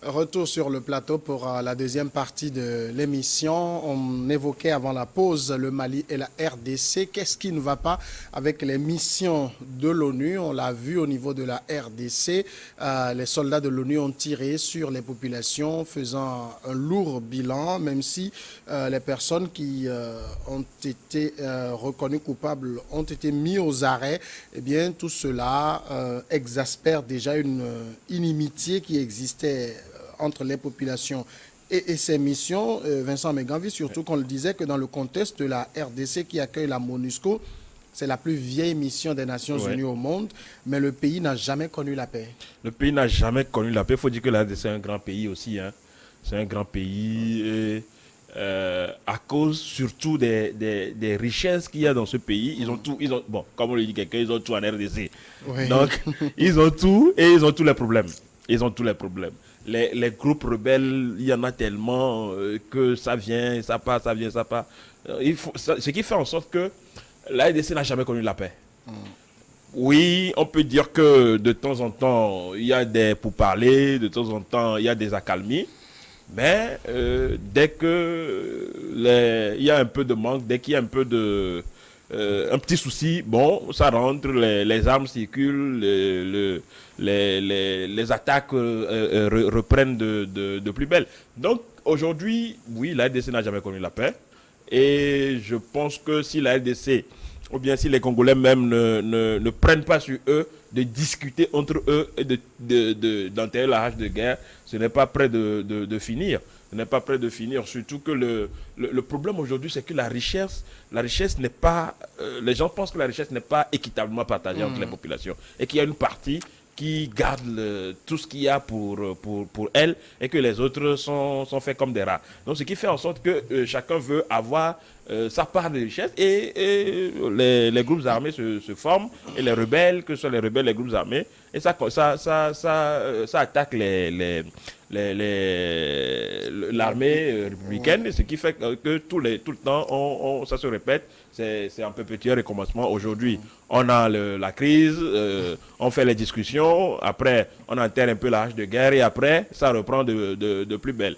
Retour sur le plateau pour la deuxième partie de l'émission. On évoquait avant la pause le Mali et la RDC. Qu'est-ce qui ne va pas avec les missions de l'ONU? On l'a vu au niveau de la RDC. Les soldats de l'ONU ont tiré sur les populations, faisant un lourd bilan, même si les personnes qui ont été reconnues coupables ont été mis aux arrêts. Eh bien, tout cela exaspère déjà une inimitié qui existait entre les populations et ces missions. Vincent Meganvi, surtout qu'on le disait que dans le contexte de la RDC qui accueille la MONUSCO, c'est la plus vieille mission des Nations Unies au monde, mais le pays n'a jamais connu la paix. Le pays n'a jamais connu la paix. Il faut dire que la RDC est un grand pays aussi. Hein. C'est un grand pays et, à cause surtout des richesses qu'il y a dans ce pays. Ils ont tout, bon, comme on le dit quelqu'un, ils ont tout en RDC. Oui. Donc, ils ont tout et ils ont tous les problèmes. Ils ont tous les problèmes. Les groupes rebelles, il y en a tellement que ça vient, ça part, ça vient, ça part. Ce qui fait en sorte que la RDC n'a jamais connu la paix. Oui, on peut dire que de temps en temps, il y a des pourparlers, de temps en temps, il y a des accalmies. Mais dès que il y a un peu de manque, dès qu'il y a un peu de... un petit souci, bon, ça rentre, les armes circulent, les attaques reprennent de plus belle. Donc aujourd'hui, oui, la RDC n'a jamais connu la paix. Et je pense que si la RDC, ou bien si les Congolais même ne prennent pas sur eux de discuter entre eux et d'enterrer la hache de guerre, ce n'est pas près de finir. Ce n'est pas près de finir. Surtout que le problème aujourd'hui, c'est que la richesse n'est pas... les gens pensent que la richesse n'est pas équitablement partagée entre les populations. Et qu'il y a une partie qui garde tout ce qu'il y a pour elle et que les autres sont faits comme des rats. Donc ce qui fait en sorte que chacun veut avoir sa part de richesse et les groupes armés se forment et les rebelles, que ce soit les rebelles, les groupes armés, et ça attaque l'armée républicaine, ce qui fait que tout le temps, ça se répète. C'est un peu petit recommencement. Aujourd'hui, on a la crise, on fait les discussions, après, on enterre un peu la hache de guerre et après, ça reprend de plus belle.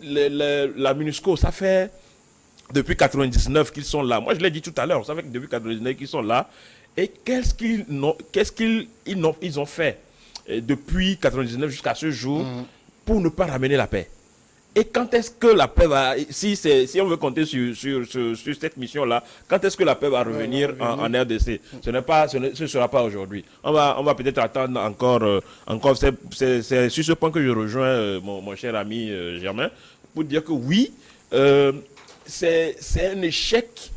La MONUSCO, ça fait depuis 1999 qu'ils sont là. Moi, je l'ai dit tout à l'heure, ça fait que depuis 1999 qu'ils sont là. Et qu'est-ce qu'ils ont fait depuis 1999 jusqu'à ce jour pour ne pas ramener la paix? Et quand est-ce que la paix va... Si on veut compter sur cette mission-là, quand est-ce que la paix va revenir en RDC? Ce ne sera pas aujourd'hui. On va peut-être attendre encore c'est sur ce point que je rejoins mon cher ami Germain, pour dire que oui, c'est un échec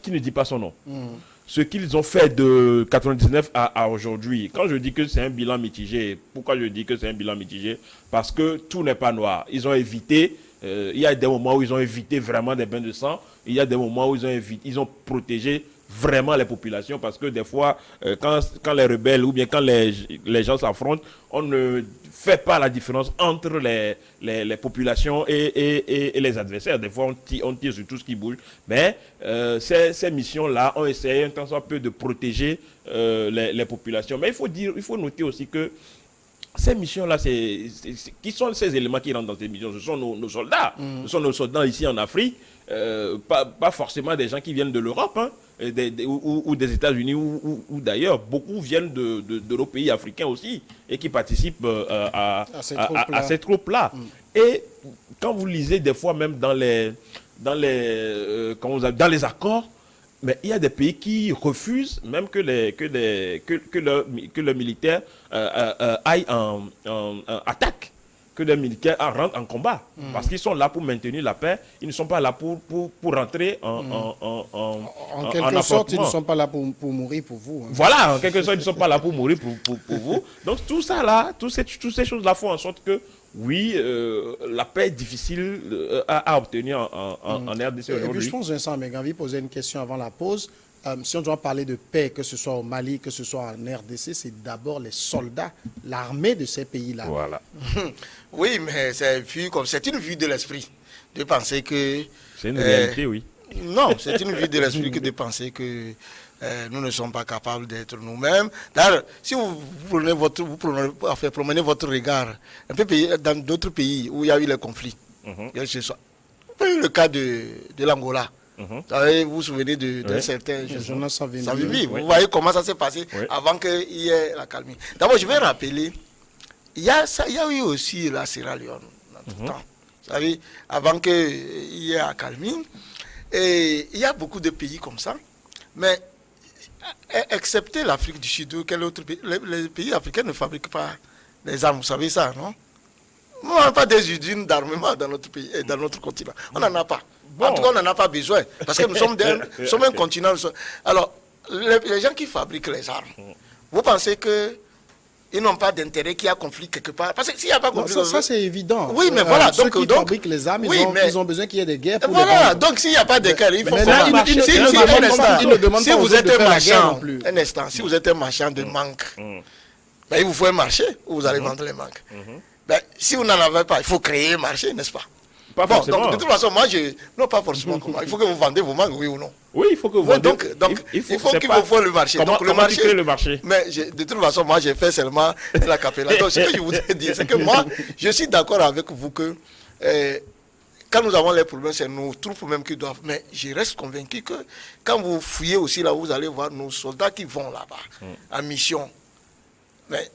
qui ne dit pas son nom. Ce qu'ils ont fait de 99 à aujourd'hui. Quand je dis que c'est un bilan mitigé, pourquoi je dis que c'est un bilan mitigé? Parce que tout n'est pas noir. Ils ont évité, il y a des moments où ils ont évité vraiment des bains de sang, il y a des moments où ils ont protégé vraiment les populations, parce que des fois, quand les rebelles ou bien quand les gens s'affrontent, on ne fait pas la différence entre les populations et les adversaires. Des fois, on tire sur tout ce qui bouge. Mais ces missions-là ont essayé un tant soit peu de protéger les populations. Mais il faut noter aussi que ces missions-là, qui sont ces éléments qui rentrent dans ces missions? Ce sont nos soldats. Ce sont nos soldats ici en Afrique. Pas forcément des gens qui viennent de l'Europe, hein, ou des États-Unis ou d'ailleurs. Beaucoup viennent de nos pays africains aussi et qui participent à ces troupes-là. Et quand vous lisez des fois même dans les accords, mais il y a des pays qui refusent même que leurs militaires aillent en attaque, que les militaires rentrent en combat. Parce qu'ils sont là pour maintenir la paix. Ils ne sont pas là pour rentrer en quelque sorte, ils ne sont pas là pour mourir pour vous. Hein. Voilà, en quelque sorte, ils ne sont pas là pour mourir pour vous. Donc tout ça là, toutes ces choses-là font en sorte que oui, la paix est difficile à obtenir en RDC aujourd'hui. Et puis je pense, Vincent Meganvi posait une question avant la pause. Si on doit parler de paix, que ce soit au Mali, que ce soit en RDC, c'est d'abord les soldats, l'armée de ces pays-là. Voilà. Oui, mais c'est une vue de l'esprit de penser que... C'est une réalité, oui. Non, c'est une vue de l'esprit que de penser que Nous ne sommes pas capables d'être nous-mêmes. D'ailleurs, si vous promenez votre regard un peu dans d'autres pays où il y a eu les conflits, le cas de l'Angola. Vous vous souvenez d'un certain Jonas Savimbi. Vous voyez comment ça s'est passé avant qu'il y ait la calmie. D'abord, je vais rappeler, il y a eu aussi la Sierra Leone dans tout temps. Vous savez, avant qu'il y ait la calmie. Et il y a beaucoup de pays comme ça. Mais, excepté l'Afrique du Sud, quel autre pays, les pays africains ne fabriquent pas des armes. Vous savez ça, non? On n'a pas des usines d'armement dans notre pays, dans notre continent. On n'en a pas. Bon. En tout cas, on n'en a pas besoin. Parce que nous sommes un continent. Alors, les gens qui fabriquent les armes, vous pensez qu'ils n'ont pas d'intérêt qu'il y a conflit quelque part? Parce que s'il n'y a pas conflit... Ça c'est évident. Oui, mais voilà. Ceux qui fabriquent les armes, ils ont besoin qu'il y ait des guerres pour les vendre. Donc s'il n'y a pas de guerre, il faut... Si vous êtes un marchand, un instant, si vous êtes un marchand de manque, il vous faut un marché où vous allez vendre les manques. Si vous n'en avez pas, il faut créer un marché, n'est-ce pas? Pas forcément. Donc, de toute façon, non, pas forcément. Il faut que vous vendez vos mangues, oui ou non? Oui, il faut que vous vendez. Donc, il faut qu'il vous faut le marché. Comment tu crées le marché? Mais de toute façon, moi, j'ai fait seulement la capella. Donc, ce que je voudrais dire, c'est que moi, je suis d'accord avec vous que quand nous avons les problèmes, c'est nos troupes même qui doivent. Mais je reste convaincu que quand vous fouillez aussi là, vous allez voir nos soldats qui vont là-bas en mission. Mais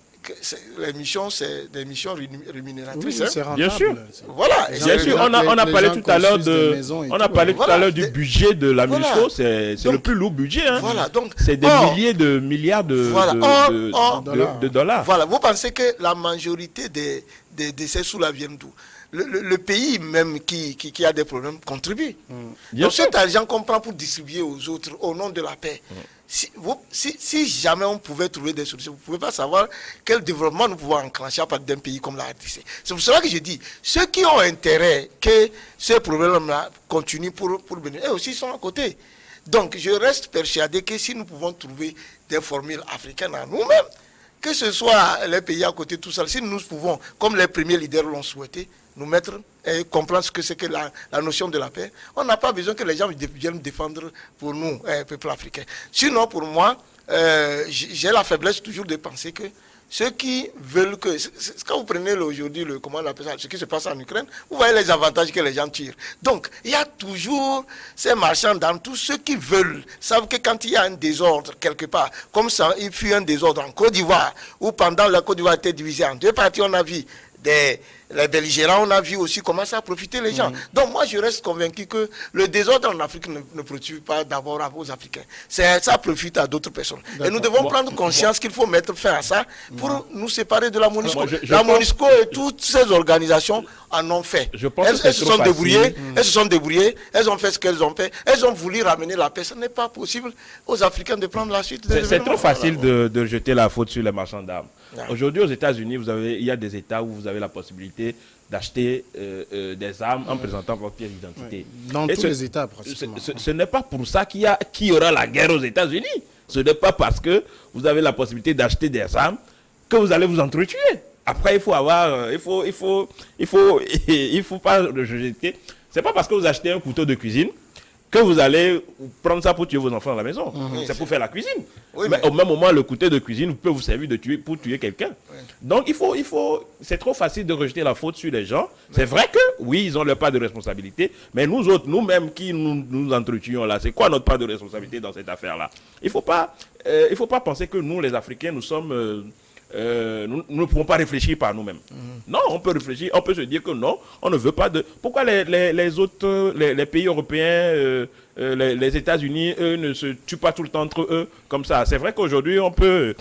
les missions, c'est des missions rémunératrices. Oui, hein? Bien sûr. Voilà. Bien sûr, on a parlé tout à l'heure du budget de la MINUSCO. C'est le plus lourd budget. Hein. Voilà, donc, c'est des milliers de milliards de dollars. Voilà, vous pensez que la majorité des décès sous la viennent d'où? Le pays même qui a des problèmes contribue. Donc cet argent qu'on prend pour distribuer aux autres au nom de la paix, si jamais on pouvait trouver des solutions, vous ne pouvez pas savoir quel développement nous pouvons enclencher à partir d'un pays comme la RDC. C'est pour cela que je dis, ceux qui ont intérêt que ces problèmes-là continuent pour venir, eux aussi sont à côté. Donc je reste persuadé que si nous pouvons trouver des formules africaines à nous-mêmes, que ce soit les pays à côté, tout ça, si nous pouvons, comme les premiers leaders l'ont souhaité, nous mettre et comprendre ce que c'est que la notion de la paix, on n'a pas besoin que les gens viennent défendre pour nous, peuple africain. Sinon, pour moi, j'ai la faiblesse toujours de penser que ceux qui veulent que... Quand vous prenez aujourd'hui, ce qui se passe en Ukraine, vous voyez les avantages que les gens tirent. Donc, il y a toujours ces marchands d'armes, tous ceux qui veulent, savent que quand il y a un désordre quelque part, comme ça, il fut un désordre en Côte d'Ivoire, où pendant la Côte d'Ivoire était divisée en deux parties, on a vu les belligérants, on a vu aussi comment ça a profité les gens. Donc moi je reste convaincu que le désordre en Afrique ne profite pas d'abord aux Africains. Ça profite à d'autres personnes. Et nous devons prendre conscience qu'il faut mettre fin à ça pour nous séparer de la MONUSCO. La MONUSCO et toutes ces organisations en ont fait. Elles se sont débrouillées, elles ont fait ce qu'elles ont fait, elles ont voulu ramener la paix. Ce n'est pas possible aux Africains de prendre la suite. C'est trop facile de jeter la faute sur les marchands d'armes. Aujourd'hui aux États-Unis, il y a des États où vous avez la possibilité d'acheter des armes en présentant votre pièce d'identité. Dans tous les États, pratiquement. Ce n'est pas pour ça qu'il y aura la guerre aux États-Unis. Ce n'est pas parce que vous avez la possibilité d'acheter des armes que vous allez vous entretuer. Après, il faut avoir, il faut pas le jeter. C'est pas parce que vous achetez un couteau de cuisine que vous allez prendre ça pour tuer vos enfants à la maison. C'est pour faire la cuisine. Oui, mais au même moment, le couteau de cuisine peut vous servir pour tuer quelqu'un. Donc, c'est trop facile de rejeter la faute sur les gens. C'est vrai que, oui, ils ont leur part de responsabilité, mais nous autres, nous-mêmes qui nous entretuons là, c'est quoi notre part de responsabilité dans cette affaire-là? Il faut pas penser que nous, les Africains, nous sommes... nous ne pouvons pas réfléchir par nous-mêmes. Non, on peut réfléchir, on peut se dire que non, on ne veut pas de... Pourquoi les autres, les pays européens, les États-Unis, eux, ne se tuent pas tout le temps entre eux comme ça? C'est vrai qu'aujourd'hui, on peut...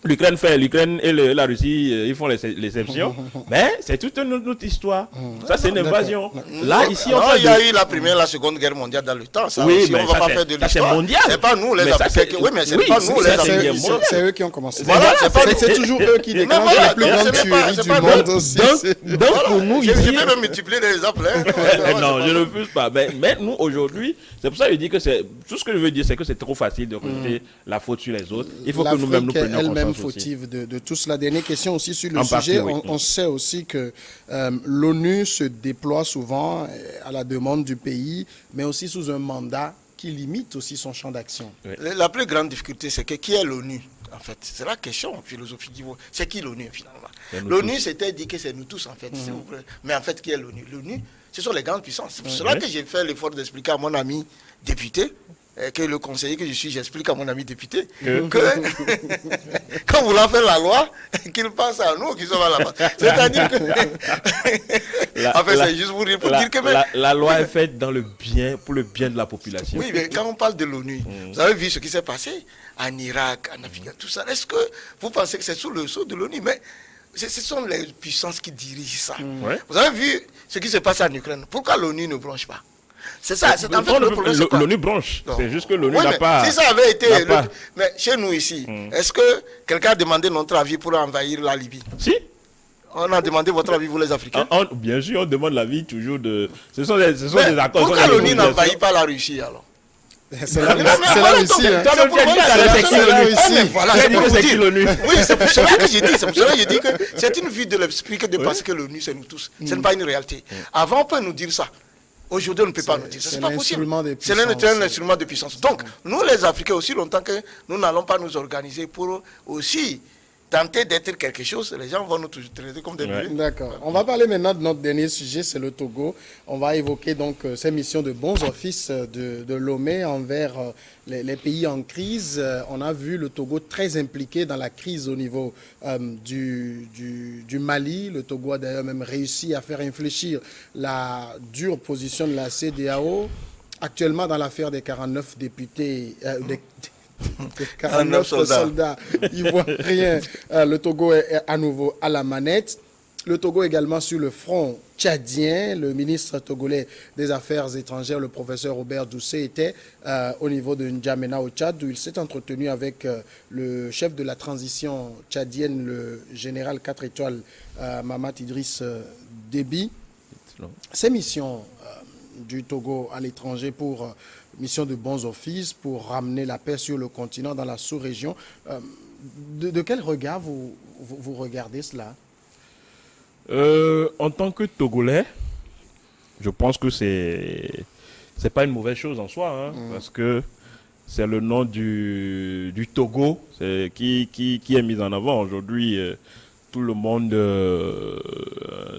L'Ukraine et la Russie, ils font l'exception, mais c'est toute une autre histoire. Ça, c'est une invasion. Là, ici, il y a eu la première et la seconde guerre mondiale dans le temps. Ça, oui, mais on va pas faire de l'histoire. C'est mondial. C'est pas nous, les Africains. Oui, mais c'est pas nous, les Africains. C'est eux qui ont commencé. Voilà, c'est toujours eux qui déclenchent les plus grandes tueries du monde aussi. Donc, pour nous, ici... Je peux même multiplier les exemples. Non, je ne refuse pas. Mais nous, aujourd'hui, c'est pour ça que je dis que tout ce que je veux dire, c'est que c'est trop facile de rejeter la faute sur les autres. Il faut que nous-mêmes nous prenions conscience. Fautive de tout cela. Dernière question aussi sur le sujet. On sait aussi que l'ONU se déploie souvent à la demande du pays, mais aussi sous un mandat qui limite aussi son champ d'action. Oui. La plus grande difficulté, c'est que qui est l'ONU, en fait? C'est la question philosophique. C'est qui l'ONU, finalement? L'ONU, c'était dit que c'est nous tous, en fait. S'il vous plaît. Mais en fait, qui est l'ONU? L'ONU, ce sont les grandes puissances. C'est pour cela que j'ai fait l'effort d'expliquer à mon ami député, que le conseiller que je suis, j'explique à mon ami député, que quand vous faire la loi, qu'il pense à nous qui sommes à la base. C'est-à-dire que... en fait, c'est juste pour dire que... La loi est faite dans le bien, pour le bien de la population. Oui, mais quand on parle de l'ONU, vous avez vu ce qui s'est passé en Irak, en Afghanistan, tout ça. Est-ce que vous pensez que c'est sous le sceau de l'ONU? Mais ce sont les puissances qui dirigent ça. Ouais. Vous avez vu ce qui se passe en Ukraine. Pourquoi l'ONU ne bronche pas? C'est ça, c'est en fait le problème. L'ONU bronche. C'est juste que l'ONU n'a pas... Si ça avait été... Mais chez nous ici, est-ce que quelqu'un a demandé notre avis pour envahir la Libye? Si. On a demandé votre avis, vous les Africains? Bien sûr, on demande l'avis toujours de... Ce sont des accords... Pourquoi l'ONU n'envahit pas la Russie alors? C'est la Russie. C'est qui l'ONU? Oui, c'est pour cela que j'ai dit. C'est pour cela que j'ai dit que c'est une vue de l'esprit que de penser que l'ONU, c'est nous tous. Ce n'est pas une réalité. Avant, on peut nous dire ça. Aujourd'hui, on ne peut pas nous dire ça. C'est pas possible. C'est un instrument de puissance. Donc, nous, les Africains, aussi longtemps que nous n'allons pas nous organiser pour aussi tenter d'être quelque chose, les gens vont nous traiter comme des nuls. D'accord. On va parler maintenant de notre dernier sujet, c'est le Togo. On va évoquer donc ces missions de bons offices de Lomé envers les pays en crise. On a vu le Togo très impliqué dans la crise au niveau du Mali. Le Togo a d'ailleurs même réussi à faire infléchir la dure position de la CEDEAO. Actuellement, dans l'affaire des 49 députés... 49 soldats ivoiriens. Le Togo est à nouveau à la manette. Le Togo également sur le front tchadien. Le ministre togolais des Affaires étrangères, le professeur Robert Doucet, était au niveau de N'Djamena au Tchad, où il s'est entretenu avec le chef de la transition tchadienne, le général 4 étoiles, Mahamat Idriss Déby. Ces missions du Togo à l'étranger pour... mission de bons offices pour ramener la paix sur le continent, dans la sous-région. De quel regard vous regardez cela? En tant que Togolais, je pense que c'est pas une mauvaise chose en soi, parce que c'est le nom du Togo qui est mis en avant. Aujourd'hui, tout le monde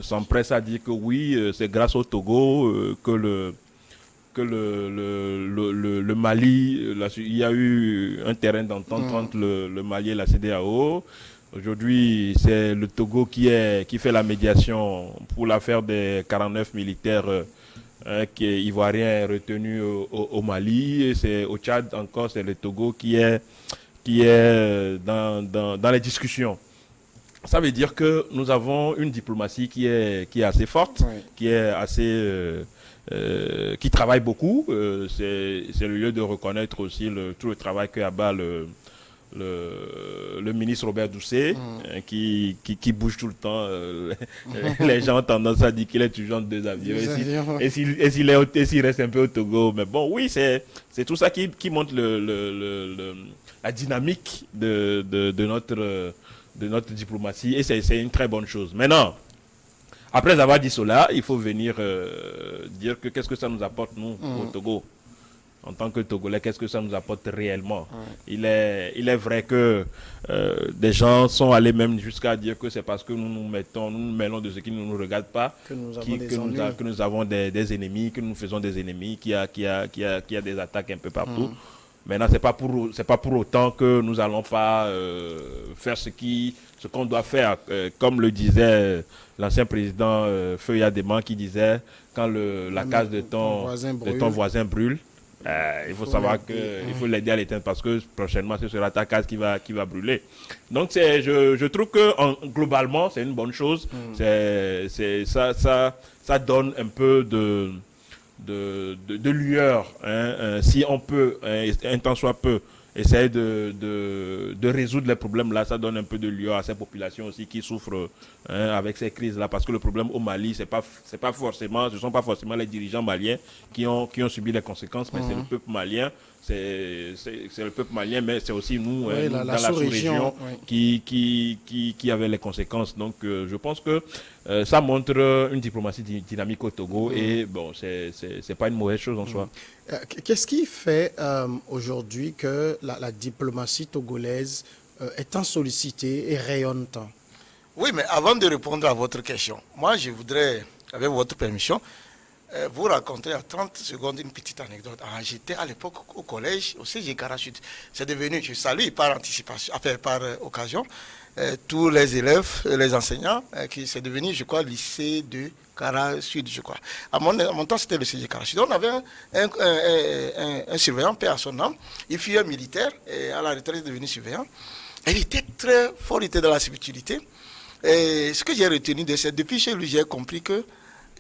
s'empresse à dire que oui, c'est grâce au Togo que le Mali, il y a eu un terrain d'entente entre le Mali et la CEDEAO. Aujourd'hui, c'est le Togo qui fait la médiation pour l'affaire des 49 militaires ivoiriens retenus au Mali. Et c'est au Tchad encore, c'est le Togo qui est dans les discussions. Ça veut dire que nous avons une diplomatie qui est assez forte, qui est assez... qui travaille beaucoup. C'est le lieu de reconnaître aussi tout le travail que abat le ministre Robert Doucet, qui bouge tout le temps. Les gens ont tendance à dire qu'il est toujours en 2 avions. Et s'il reste un peu au Togo. Mais bon, oui, c'est tout ça qui montre la dynamique de notre diplomatie. Et c'est une très bonne chose. Maintenant, après avoir dit cela, il faut venir dire que qu'est-ce que ça nous apporte, nous, au Togo. En tant que Togolais, qu'est-ce que ça nous apporte réellement? Il est vrai que des gens sont allés même jusqu'à dire que c'est parce que nous nous mêlons de ce qui ne nous regarde pas, que nous avons des ennemis, que nous faisons des ennemis, qu'il y a des attaques un peu partout. Maintenant, c'est pas pour autant que nous allons pas faire ce qu'on doit faire, comme le disait l'ancien président Feu Yadema, qui disait quand la case de ton voisin brûle, il faut savoir qu'il faut l'aider à l'éteindre parce que prochainement ce sera ta case qui va brûler. Donc je trouve que globalement c'est une bonne chose. Ça donne un peu de lueur, si on peut, un temps soit peu, essayer de résoudre les problèmes là, ça donne un peu de lueur à ces populations aussi qui souffrent avec ces crises là, parce que le problème au Mali, ce sont pas forcément les dirigeants maliens qui ont subi les conséquences, mais c'est le peuple malien c'est le peuple malien, mais c'est aussi nous, Oui, nous, la dans la sous-région, oui. qui avait les conséquences. Donc, je pense que ça montre une diplomatie dynamique au Togo et bon, c'est pas une mauvaise chose en soi. Qu'est-ce qui fait aujourd'hui que la diplomatie togolaise est tant sollicitée et rayonne tant? Oui, mais avant de répondre à votre question, moi je voudrais, avec votre permission, vous raconter à 30 secondes une petite anecdote. J'étais à l'époque au collège, au CG Karachut. C'est devenu, je salue par anticipation, enfin par occasion, tous les élèves, les enseignants, qui c'est devenu, je crois, lycée de Karachut, je crois. À mon temps, c'était le CG Karachut. On avait un surveillant, paix à son nom. Il fut un militaire, et à la retraite, il est devenu surveillant. Il était très fort, il était dans la subtilité. Et ce que j'ai retenu de ça, depuis chez lui, j'ai compris que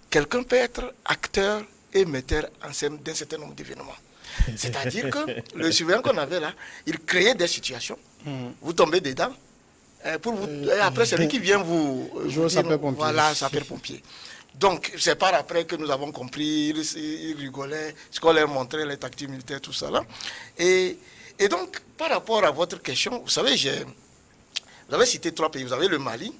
quelqu'un peut être acteur et metteur en scène d'un certain nombre d'événements. C'est-à-dire que le surveillant qu'on avait là, il créait des situations. Vous tombez dedans. Et après, c'est lui qui vient vous dire, sapeur-pompier. Voilà, sapeur-pompier. Donc, c'est par après que nous avons compris, ils rigolaient, ce qu'on leur montrait, les tactiques militaires, tout ça là. Et donc, par rapport à votre question, vous savez, vous avez cité 3 pays. Vous avez le Mali,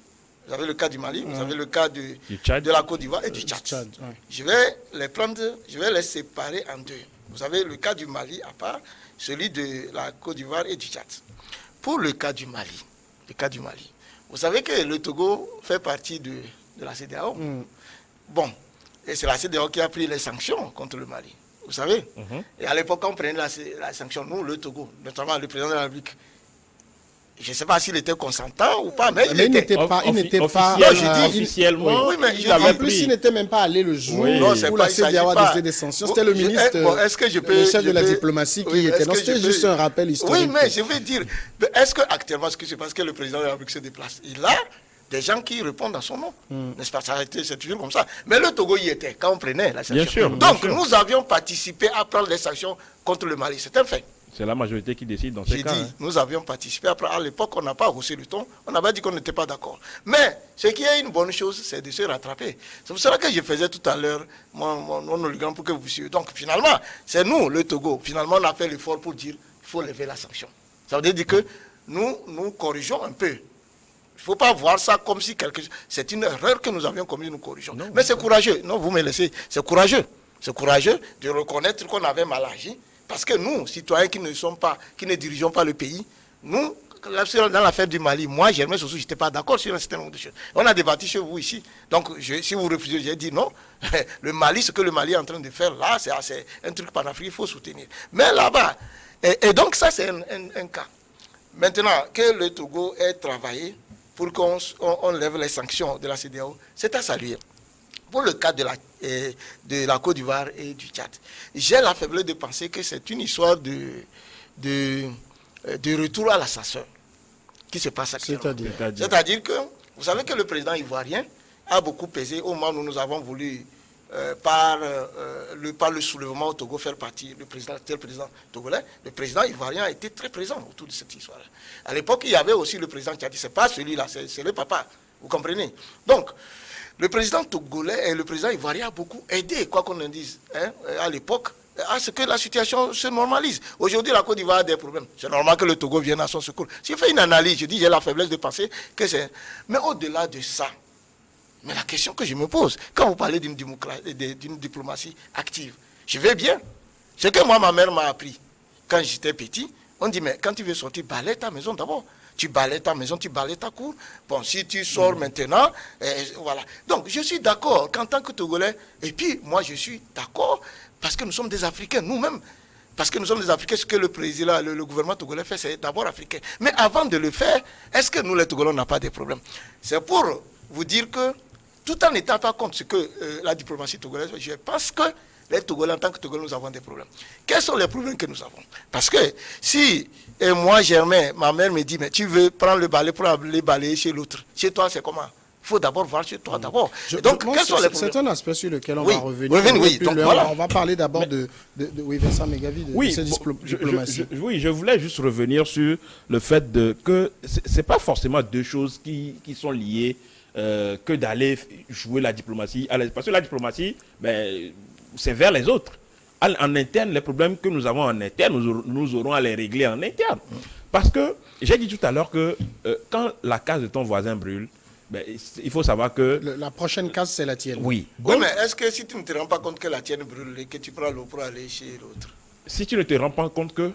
vous avez le cas du Mali, vous avez le cas de la Côte d'Ivoire et du Tchad. Je vais les prendre, je vais les séparer en 2. Vous avez le cas du Mali à part, celui de la Côte d'Ivoire et du Tchad. Pour le cas du Mali, vous savez que le Togo fait partie de la CEDEAO. Bon, et c'est la CEDEAO qui a pris les sanctions contre le Mali. Vous savez. Et à l'époque, on prenait la sanction, nous, le Togo, notamment le président de la République. Je ne sais pas s'il était consentant ou pas, mais il n'était pas officiellement. Oui, mais en plus, il n'était même pas allé le jour où la CEDEAO a décidé des sanctions. C'était le ministre, le chef de la diplomatie qui était. Non, c'était juste un rappel historique. Oui, mais je veux dire, est-ce qu'actuellement, ce qui se passe, que le président de la République se déplace, il a des gens qui répondent à son nom. N'est-ce pas? C'est toujours comme ça. Mais le Togo y était quand on prenait la sanction. Bien sûr. Donc, nous avions participé à prendre les sanctions contre le Mali. C'est un fait. C'est la majorité qui décide dans ces cas. J'ai dit, nous avions participé. Après, à l'époque, on n'a pas haussé le ton. On avait dit qu'on n'était pas d'accord. Mais ce qui est une bonne chose, c'est de se rattraper. C'est pour cela que je faisais tout à l'heure mon hologramme pour que vous puissiez. Donc, finalement, c'est nous, le Togo. Finalement, on a fait l'effort pour dire qu'il faut lever la sanction. Ça veut dire que nous corrigeons un peu. Il ne faut pas voir ça comme si c'est une erreur que nous avions commise, nous corrigeons. Non, mais c'est courageux. Non, vous me laissez. C'est courageux. C'est courageux de reconnaître qu'on avait mal agi. Parce que nous, citoyens qui ne dirigeons pas le pays, nous, dans l'affaire du Mali, moi, Germain Sossou, je n'étais pas d'accord sur un certain nombre de choses. On a débattu chez vous ici. Donc, si vous refusez, j'ai dit non. Le Mali, ce que le Mali est en train de faire là, c'est un truc panafricain, il faut soutenir. Mais là-bas, et donc ça, c'est un cas. Maintenant, que le Togo ait travaillé pour qu'on lève les sanctions de la CEDEAO, c'est à saluer. Pour le cas de la Côte d'Ivoire et du Tchad, j'ai la faiblesse de penser que c'est une histoire de retour à l'assassin qui se passe actuellement. C'est-à-dire que, vous savez que le président ivoirien a beaucoup pesé au moment où nous avons voulu, par le soulèvement au Togo, faire partie, le président togolais, le président ivoirien a été très présent autour de cette histoire. À l'époque, il y avait aussi le président tchadien, c'est pas celui-là, c'est le papa, vous comprenez? Donc, le président togolais et le président ivoirien ont beaucoup aidé, quoi qu'on en dise, à l'époque, à ce que la situation se normalise. Aujourd'hui, la Côte d'Ivoire a des problèmes. C'est normal que le Togo vienne à son secours. Si je fais une analyse, je dis, j'ai la faiblesse de penser que c'est... Mais au-delà de ça, mais la question que je me pose, quand vous parlez d'une diplomatie active, je vais bien. Ce que moi, ma mère m'a appris quand j'étais petit, on dit, mais quand tu veux sortir, balaye ta maison d'abord. Tu balayes ta maison, tu balayes ta cour. Bon, si tu sors maintenant, voilà. Donc, je suis d'accord qu'en tant que Togolais, et puis moi, je suis d'accord parce que nous sommes des Africains, nous-mêmes. Parce que nous sommes des Africains, ce que le président, le gouvernement togolais fait, c'est d'abord africain. Mais avant de le faire, est-ce que nous, les Togolais, on n'a pas de problème? C'est pour vous dire que, tout en n'étant pas contre ce que la diplomatie togolaise fait, je pense que les Togolais, en tant que Togolais, nous avons des problèmes. Quels sont les problèmes que nous avons? Parce que si moi, Germain, ma mère me dit, mais tu veux prendre le balai pour aller balayer chez l'autre. Chez toi, c'est comment? Il faut d'abord voir chez toi d'abord. Donc, quels sont les problèmes? C'est un aspect sur lequel on va revenir. Oui. Donc, voilà. On va parler d'abord de Vincent Megavi, de cette diplomatie. Je voulais juste revenir sur le fait que ce n'est pas forcément deux choses qui sont liées que d'aller jouer la diplomatie. Parce que la diplomatie, c'est vers les autres. en interne, les problèmes que nous avons en interne, nous aurons à les régler en interne. Parce que, j'ai dit tout à l'heure que quand la case de ton voisin brûle, ben, il faut savoir que... La prochaine case, c'est la tienne. Oui. Oui, mais est-ce que si tu ne te rends pas compte que la tienne brûle et que tu prends l'eau pour aller chez l'autre? Si tu ne te rends pas compte que...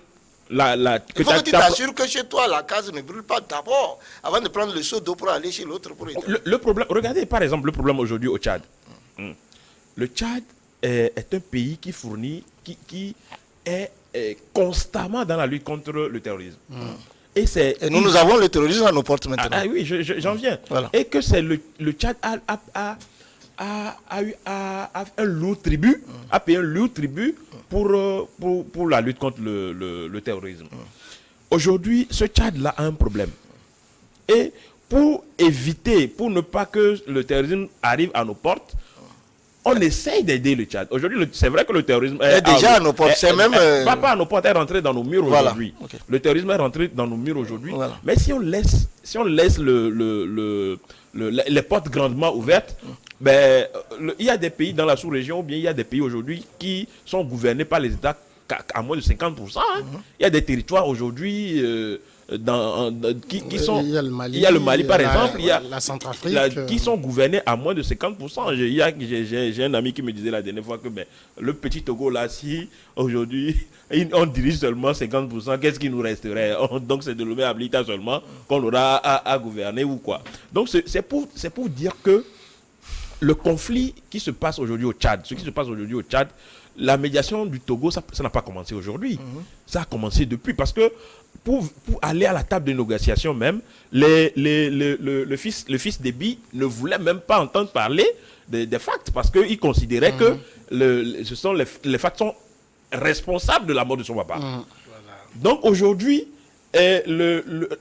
Il faut que tu t'assures que chez toi, la case ne brûle pas d'abord, avant de prendre le seau d'eau pour aller chez l'autre. Le problème, regardez par exemple le problème aujourd'hui au Tchad. Le Tchad est un pays qui fournit, qui est constamment dans la lutte contre le terrorisme. Et nous avons le terrorisme à nos portes maintenant. Ah oui, j'en viens. Voilà. Et que c'est le Tchad a un lourd tribut, a payé un lourd tribut pour la lutte contre le terrorisme. Aujourd'hui, ce Tchad-là a un problème. Et pour éviter, pour ne pas que le terrorisme arrive à nos portes, on essaye d'aider le Tchad. Aujourd'hui, c'est vrai que le terrorisme est déjà à nos portes. C'est même... Pas à nos portes, est rentré dans nos murs aujourd'hui. Okay. Le terrorisme est rentré dans nos murs aujourd'hui. Voilà. Mais si on laisse les portes grandement ouvertes, ben, il y a des pays dans la sous-région, ou bien il y a des pays aujourd'hui qui sont gouvernés par les États à moins de 50%. Il y a des territoires aujourd'hui qui sont... Il y a le Mali, par exemple, il y a la Centrafrique. Qui sont gouvernés à moins de 50%. J'ai un ami qui me disait la dernière fois que ben, le petit Togo, là, si aujourd'hui on dirige seulement 50%, qu'est-ce qui nous resterait? Donc c'est de l'homme habilité seulement qu'on aura à gouverner ou quoi. Donc c'est pour dire que le conflit qui se passe aujourd'hui au Tchad, la médiation du Togo, ça n'a pas commencé aujourd'hui. Ça a commencé depuis. Parce que pour aller à la table de négociation même, le fils d'Ebi ne voulait même pas entendre parler des facts. Parce qu'il considérait que les facts sont responsables de la mort de son papa. Voilà. Donc aujourd'hui,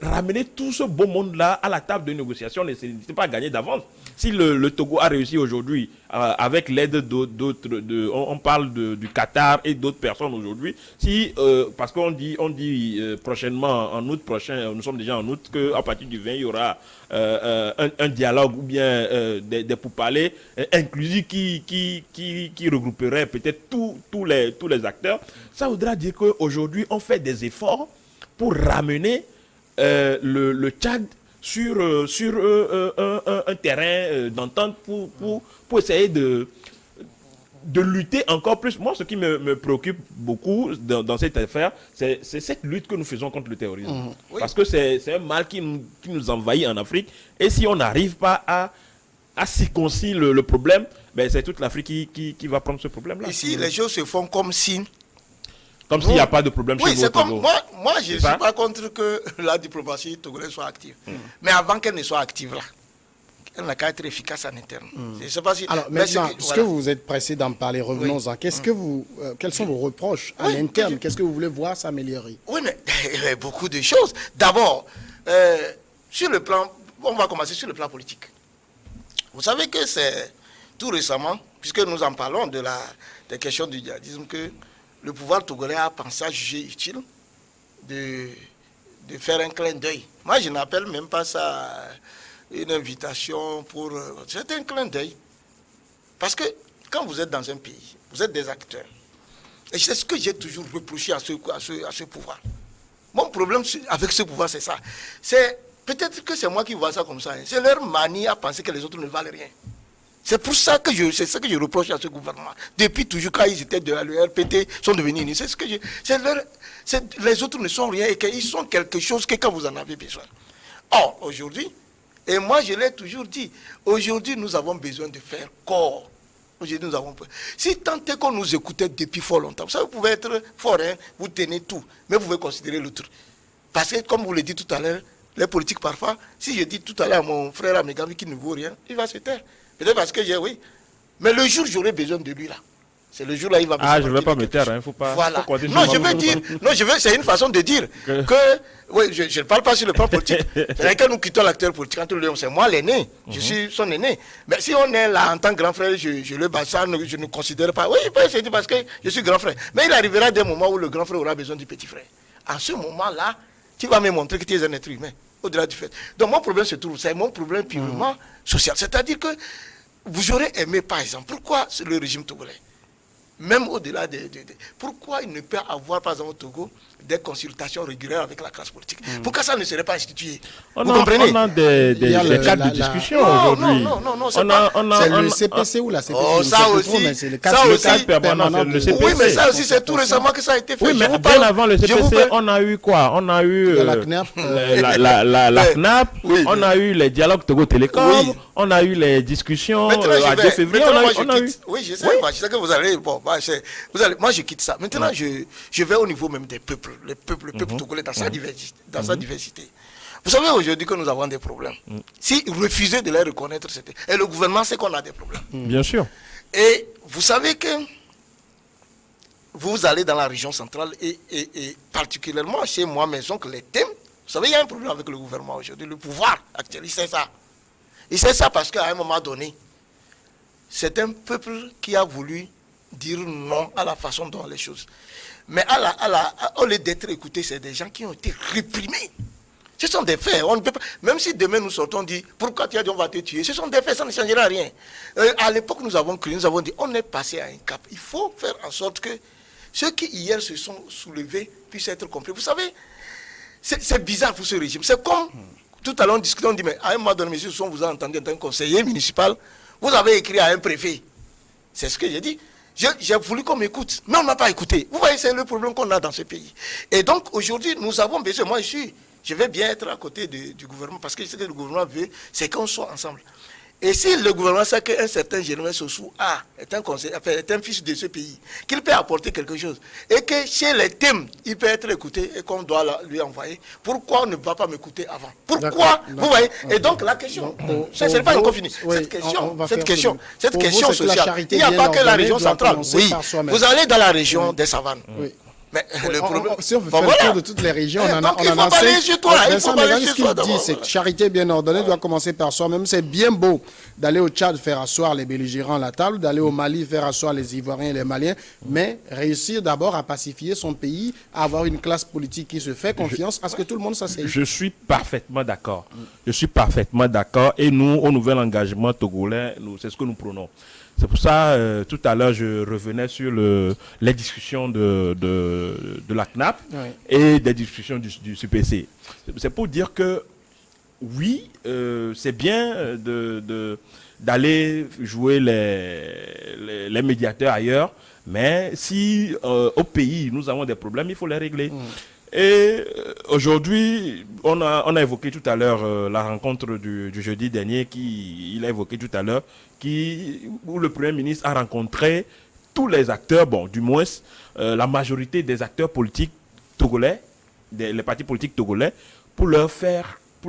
ramener tout ce beau monde-là à la table de négociation, c'est pas gagné d'avance. Si le Togo a réussi aujourd'hui, avec l'aide d'autres, on parle du Qatar et d'autres personnes aujourd'hui, parce qu'on dit prochainement, en août prochain, nous sommes déjà en août, qu'à partir du 20, il y aura un dialogue ou bien des pourparlers inclusifs qui regrouperait peut-être tous les acteurs. Ça voudra dire qu'aujourd'hui, on fait des efforts pour ramener le Tchad sur un terrain d'entente pour essayer de lutter encore plus. Moi, ce qui me préoccupe beaucoup dans cette affaire, c'est cette lutte que nous faisons contre le terrorisme. Oui. Parce que c'est un mal qui nous envahit en Afrique. Et si on n'arrive pas à circoncire le problème, ben c'est toute l'Afrique qui va prendre ce problème-là. Ici, les choses se font comme si... Comme s'il n'y a pas de problème chez nous au Togo. Moi, je ne suis pas contre que la diplomatie togolaise soit active. Mais avant qu'elle ne soit active là, elle n'a qu'à être efficace en interne. Je sais pas si... Alors maintenant, puisque vous êtes pressé d'en parler, revenons-en. Quels sont vos reproches à l'interne? Qu'est-ce que vous voulez voir s'améliorer? Oui, mais il y a beaucoup de choses. D'abord, sur le plan... On va commencer sur le plan politique. Vous savez que c'est tout récemment, puisque nous en parlons des questions du djihadisme, que le pouvoir togolais a pensé à juger utile de faire un clin d'œil. Moi, je n'appelle même pas ça une invitation pour... C'est un clin d'œil. Parce que quand vous êtes dans un pays, vous êtes des acteurs. Et c'est ce que j'ai toujours reproché à ce pouvoir. Mon problème avec ce pouvoir, c'est ça. Peut-être que c'est moi qui vois ça comme ça. C'est leur manie à penser que les autres ne valent rien. C'est pour ça que c'est ce que je reproche à ce gouvernement. Depuis toujours, quand ils étaient de l'URPT, sont devenus unis. C'est ce que les autres ne sont rien et qu'ils sont quelque chose que quand vous en avez besoin. Or, aujourd'hui, et moi je l'ai toujours dit, aujourd'hui nous avons besoin de faire corps. Aujourd'hui nous avons... Si tant est qu'on nous écoutait depuis fort longtemps, ça vous pouvez être fort, hein, vous tenez tout, mais vous pouvez considérer l'autre. Parce que comme vous l'avez dit tout à l'heure, les politiques parfois, si je dis tout à l'heure à mon frère Amégami qui ne vaut rien, il va se taire. Peut-être parce que oui. Mais le jour où j'aurai besoin de lui là, c'est le jour là il va... Ah, je ne vais pas me taire, il ne faut pas... Voilà. Non, je veux dire... Non, c'est une façon de dire que... Oui, je ne parle pas sur le plan politique. C'est quand nous quittons l'acteur politique, c'est moi l'aîné, je suis son aîné. Mais si on est là en tant que grand frère, je le bassane, je ne considère pas... Oui, c'est dit parce que je suis grand frère. Mais il arrivera des moments où le grand frère aura besoin du petit frère. En ce moment-là, tu vas me montrer que tu es un être humain. Au-delà du fait. Donc mon problème se trouve, c'est mon problème purement social. C'est-à-dire que vous aurez aimé, par exemple, pourquoi le régime togolais même au-delà pourquoi il ne peut avoir, par exemple, au Togo, des consultations régulières avec la classe politique? Pourquoi ça ne serait pas institué? Vous comprenez? On a des cadres de discussion aujourd'hui. Non, c'est le CPC ou la CPC? Oh, ça aussi, c'est le cadre permanent de CPC. Oui, mais ça aussi, c'est tout récemment que ça a été fait. Oui, mais bien avant le CPC, on a eu quoi? On a eu la CNAP, la CNAP, on a eu les dialogues Togo Télécom, on a eu les discussions à 2 février. Oui, je sais que vous allez... Bon, moi, je quitte ça. Maintenant, je vais au niveau même des peuples. Le peuple togolais dans sa diversité. Vous savez aujourd'hui que nous avons des problèmes. Si refuser de les reconnaître, c'était... Et le gouvernement sait qu'on a des problèmes. Bien sûr. Et vous savez que vous allez dans la région centrale et particulièrement chez moi, mes oncles, les thèmes, vous savez, il y a un problème avec le gouvernement aujourd'hui. Le pouvoir actuel, il sait ça. Il sait ça parce qu'à un moment donné, c'est un peuple qui a voulu dire non à la façon dont les choses. Mais au lieu d'être écoutés, c'est des gens qui ont été réprimés. Ce sont des faits. On ne peut pas, même si demain nous sortons, dit pourquoi tu as dit on va te tuer, ce sont des faits, ça ne changera rien. À l'époque, nous avons cru, nous avons dit on est passé à un cap. Il faut faire en sorte que ceux qui hier se sont soulevés puissent être compris. Vous savez, c'est bizarre pour ce régime. C'est comme tout à l'heure on discutait, on dit mais à un moment donné, monsieur, si on vous a entendu en tant que conseiller municipal, vous avez écrit à un préfet. C'est ce que j'ai dit. J'ai voulu qu'on m'écoute, mais on ne m'a pas écouté. Vous voyez, c'est le problème qu'on a dans ce pays. Et donc, aujourd'hui, nous avons besoin, moi je vais bien être à côté du gouvernement, parce que ce que le gouvernement veut, c'est qu'on soit ensemble. Et si le gouvernement sait qu'un certain Germain Sossou est un fils de ce pays, qu'il peut apporter quelque chose, et que chez les thèmes, il peut être écouté et qu'on doit lui envoyer, pourquoi on ne va pas m'écouter avant? Pourquoi? Vous voyez? Et donc la question, ce n'est pas encore fini. Cette question sociale, il n'y a pas que la région centrale. Oui, vous allez dans la région des savanes. Mais le problème, si on veut faire le tour de toutes les régions, on en a il faut parler chez toi. Ce qu'il dit, c'est que charité bien ordonnée doit commencer par soi-même. C'est bien beau d'aller au Tchad faire asseoir les belligérants à la table, d'aller au Mali faire asseoir les Ivoiriens et les Maliens, mais réussir d'abord à pacifier son pays, à avoir une classe politique qui se fait confiance, à ce que tout le monde s'asseye. Je suis parfaitement d'accord. Je suis parfaitement d'accord. Et nous, au nouvel engagement togolais, c'est ce que nous prenons. C'est pour ça, tout à l'heure, je revenais sur les discussions de la CNAP et des discussions du CPC. C'est pour dire que, oui, c'est bien d'aller jouer les médiateurs ailleurs, mais si au pays, nous avons des problèmes, il faut les régler. Et aujourd'hui, on a évoqué tout à l'heure la rencontre du jeudi dernier, il a évoqué tout à l'heure, où le Premier ministre a rencontré tous les acteurs, bon, du moins la majorité des acteurs politiques togolais, les partis politiques togolais, pour leur